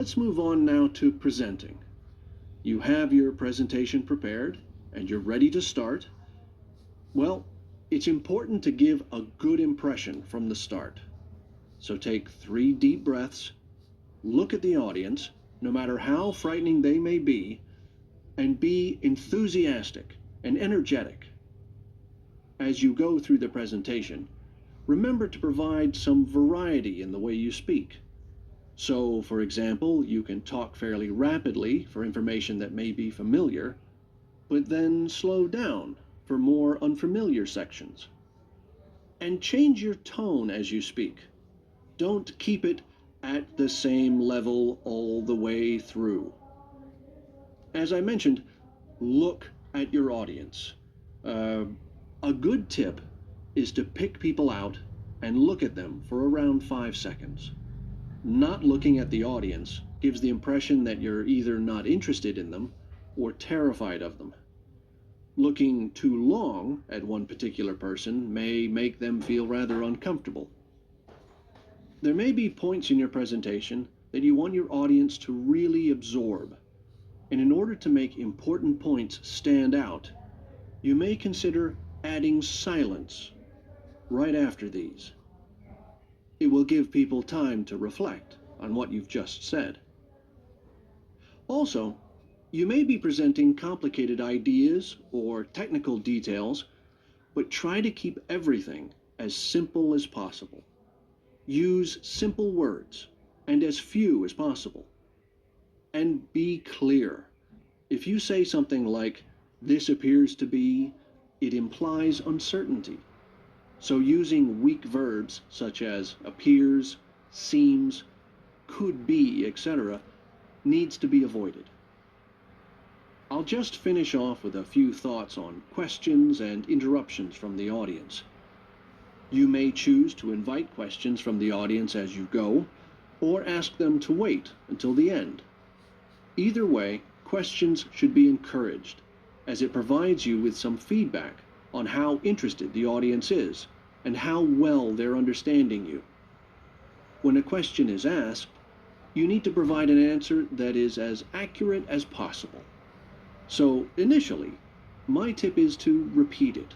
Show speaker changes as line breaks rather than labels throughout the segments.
Let's move on now to presenting. You have your presentation prepared and you're ready to start. Well, it's important to give a good impression from the start. So take 3 deep breaths, look at the audience, no matter how frightening they may be, and be enthusiastic and energetic. As you go through the presentation, remember to provide some variety in the way you speak. So, for example, you can talk fairly rapidly for information that may be familiar, but then slow down for more unfamiliar sections. And change your tone as you speak. Don't keep it at the same level all the way through. As I mentioned, look at your audience. Uh, a good tip is to pick people out and look at them for around 5 seconds. Not looking at the audience gives the impression that you're either not interested in them or terrified of them. Looking too long at one particular person may make them feel rather uncomfortable. There may be points in your presentation that you want your audience to really absorb, and in order to make important points stand out, you may consider adding silence right after these. It will give people time to reflect on what you've just said. Also, you may be presenting complicated ideas or technical details, but try to keep everything as simple as possible. Use simple words and as few as possible. And be clear. If you say something like, "This appears to be," it implies uncertainty. So using weak verbs such as appears, seems, could be, etc., needs to be avoided. I'll just finish off with a few thoughts on questions and interruptions from the audience. You may choose to invite questions from the audience as you go, or ask them to wait until the end. Either way, questions should be encouraged, as it provides you with some feedback on how interested the audience is and how well they're understanding you. When a question is asked, you need to provide an answer that is as accurate as possible. So initially, my tip is to repeat it.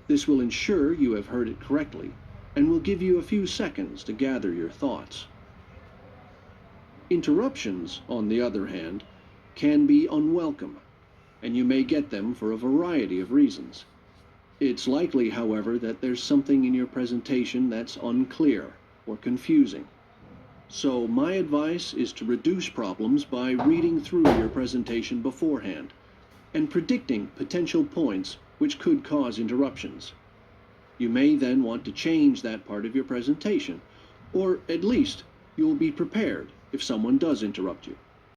This will ensure you have heard it correctly and will give you a few seconds to gather your thoughts. Interruptions, on the other hand, can be unwelcome, and you may get them for a variety of reasons. It's likely, however, that there's something in your presentation that's unclear or confusing. So my advice is to reduce problems by reading through your presentation beforehand and predicting potential points which could cause interruptions. You may then want to change that part of your presentation, or at least you'll be prepared if someone does interrupt you.